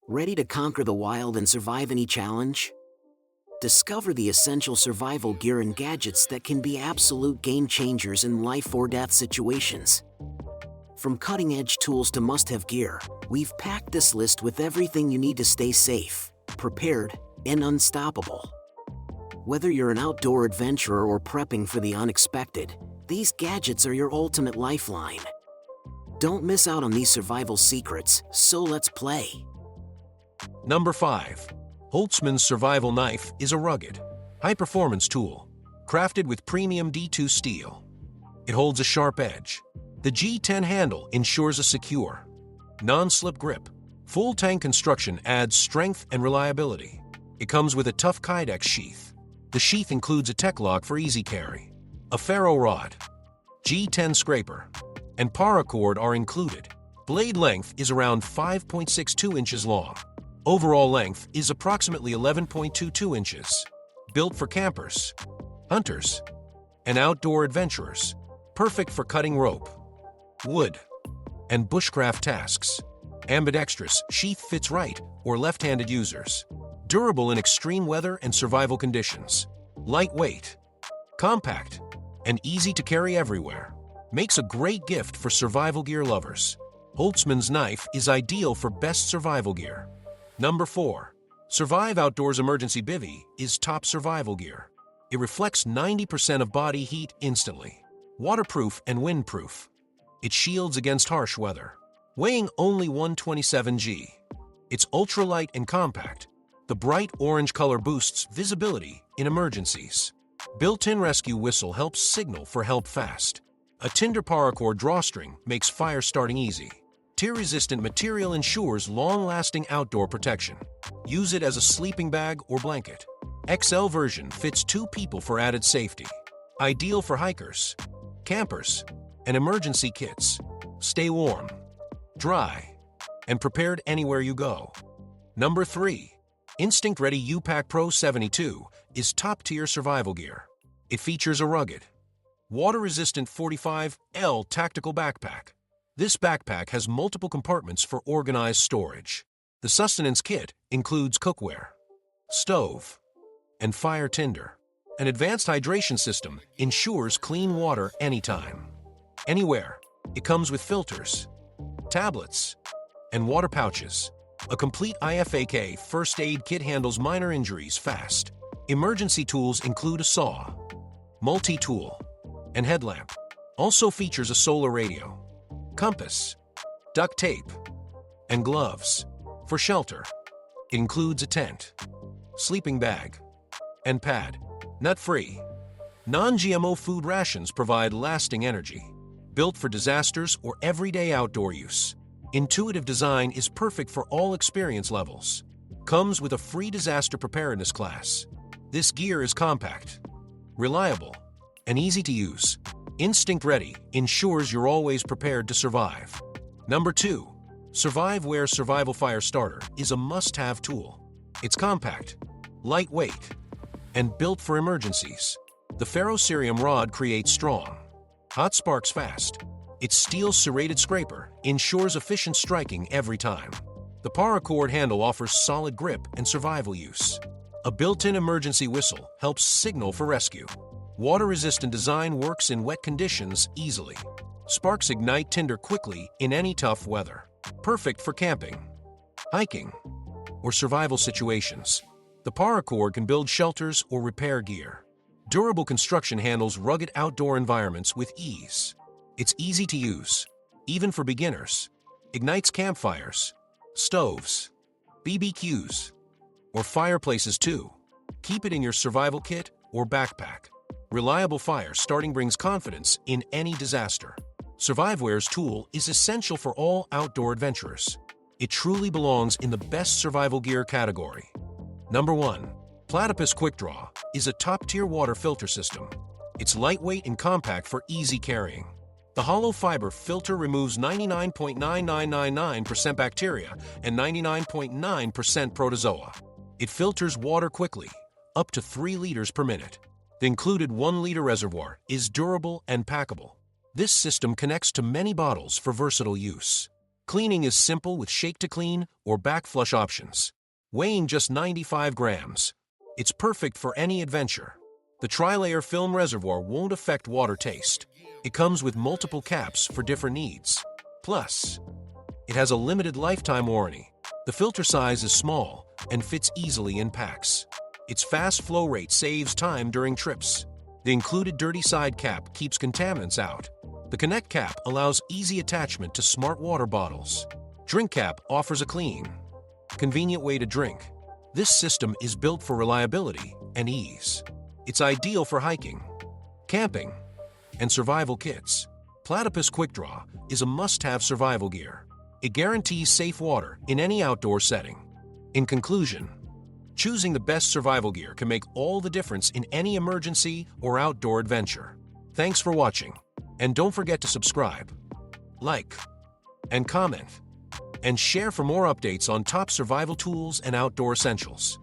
Ready to conquer the wild and survive any challenge? Discover the essential survival gear and gadgets that can be absolute game changers in life or death situations. From cutting-edge tools to must-have gear, we've packed this list with everything you need to stay safe, prepared, and unstoppable. Whether you're an outdoor adventurer or prepping for the unexpected, these gadgets are your ultimate lifeline. Don't miss out on these survival secrets, so let's play. Number 5. Holtzman's survival knife is a rugged, high-performance tool, crafted with premium D2 steel. It holds a sharp edge. The G10 handle ensures a secure, non-slip grip. Full tank construction adds strength and reliability. It comes with a tough Kydex sheath. The sheath includes a tech lock for easy carry. A ferro rod, G10 scraper, and Paracord are included. Blade length is around 5.62 inches long. Overall length is approximately 11.22 inches. Built for campers, hunters, and outdoor adventurers. Perfect for cutting rope, wood, and bushcraft tasks. Ambidextrous, sheath fits right or left-handed users. Durable in extreme weather and survival conditions. Lightweight, compact, and easy to carry everywhere. Makes a great gift for survival gear lovers. Holtzman's knife is ideal for best survival gear. Number 4. Survive Outdoors Emergency Bivvy is top survival gear. It reflects 90% of body heat instantly. Waterproof and windproof. It shields against harsh weather. Weighing only 127 g. It's ultralight and compact. The bright orange color boosts visibility in emergencies. Built-in rescue whistle helps signal for help fast. A Tinder Paracord drawstring makes fire starting easy. Tear-resistant material ensures long-lasting outdoor protection. Use it as a sleeping bag or blanket. XL version fits 2 people for added safety. Ideal for hikers, campers, and emergency kits. Stay warm, dry, and prepared anywhere you go. Number 3. Instinct Ready U-PAK Pro 72 is top-tier survival gear. It features a rugged, water-resistant 45L tactical backpack. This backpack has multiple compartments for organized storage. The sustenance kit includes cookware, stove, and fire tinder. An advanced hydration system ensures clean water anytime, anywhere. It comes with filters, tablets, and water pouches. A complete IFAK first aid kit handles minor injuries fast. Emergency tools include a saw, multi-tool, and headlamp. Also features a solar radio, compass, duct tape, and gloves. For shelter, it includes a tent, sleeping bag, and pad. Nut-free, non-GMO food rations provide lasting energy. Built for disasters or everyday outdoor use. Intuitive design is perfect for all experience levels. Comes with a free disaster preparedness class. This gear is compact, reliable, and easy to use. Instinct Ready ensures you're always prepared to survive. Number 2. Surviveware Survival Fire Starter is a must-have tool. It's compact, lightweight, and built for emergencies. The ferrocerium rod creates strong, hot sparks fast. Its steel serrated scraper ensures efficient striking every time. The Paracord handle offers solid grip and survival use. A built-in emergency whistle helps signal for rescue. Water-resistant design works in wet conditions easily. Sparks ignite tinder quickly in any tough weather. Perfect for camping, hiking, or survival situations. The Paracord can build shelters or repair gear. Durable construction handles rugged outdoor environments with ease. It's easy to use, even for beginners. Ignites campfires, stoves, BBQs, or fireplaces too. Keep it in your survival kit or backpack. Reliable fire starting brings confidence in any disaster. Surviveware's tool is essential for all outdoor adventurers. It truly belongs in the best survival gear category. Number 1. Platypus QuickDraw is a top-tier water filter system. It's lightweight and compact for easy carrying. The hollow fiber filter removes 99.9999% bacteria and 99.9% protozoa. It filters water quickly, up to 3 liters per minute. The included 1-liter reservoir is durable and packable. This system connects to many bottles for versatile use. Cleaning is simple with shake to clean or back flush options. Weighing just 95 grams. It's perfect for any adventure. The tri-layer film reservoir won't affect water taste. It comes with multiple caps for different needs. Plus, it has a limited lifetime warranty. The filter size is small and fits easily in packs. Its fast flow rate saves time during trips. The included dirty side cap keeps contaminants out. The Connect cap allows easy attachment to smart water bottles. Drink cap offers a clean, convenient way to drink. This system is built for reliability and ease. It's ideal for hiking, camping, and survival kits. Platypus QuickDraw is a must-have survival gear. It guarantees safe water in any outdoor setting. In conclusion, choosing the best survival gear can make all the difference in any emergency or outdoor adventure. Thanks for watching, and don't forget to subscribe, like, and comment, and share for more updates on top survival tools and outdoor essentials.